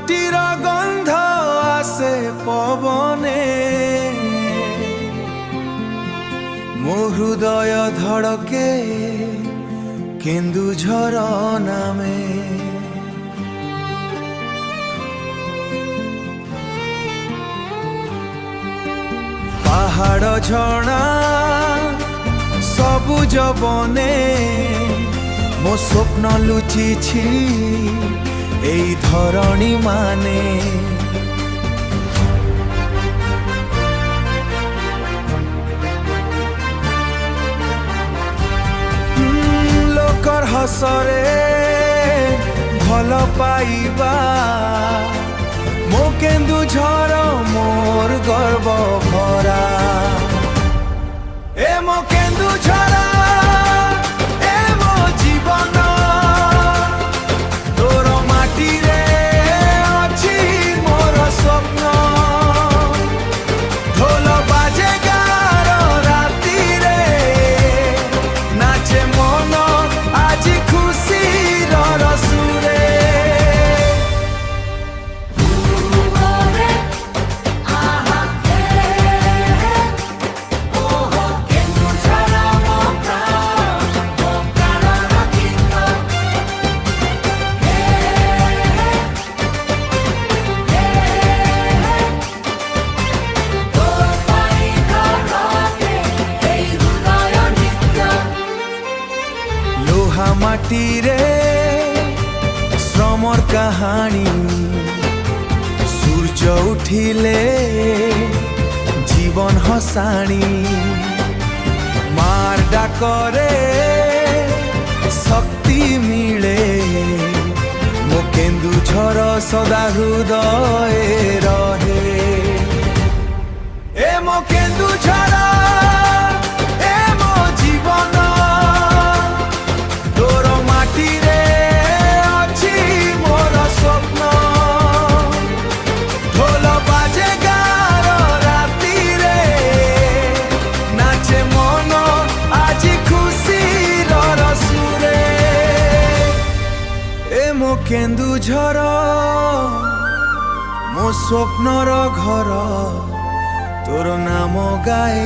মাটির গন্ধ আসে পবনে মো হৃদয় ধড়কে কেন্দুঝর নামে পাহাড় ঝর্ণা সবুজ বনে মো স্বপ্ন লুচিছি এই ধরণী মানে লোকর হসরে ভাল পাইবা মো কেন্দুঝর মোর গর্ব ভরা এ মো কেন্দুঝর এ মো জীবন তোর মাটিরে অছি মোর স্বপ্ন ঢোল বাজে গার রাতিরে নাচে মন আজি খুশির রসুরে মাটিরে শ্রমর কাহানি সূর্য উঠিলে জীবন হসানি মার ডাকরে শক্তি মিলে মো কেন্দুঝর সদা হৃদয়ে রহে এ মো কেন্দুঝর এ মো জীবন মো কেন্দুঝর মো স্বপ্নর ঘর তোর নাম গাই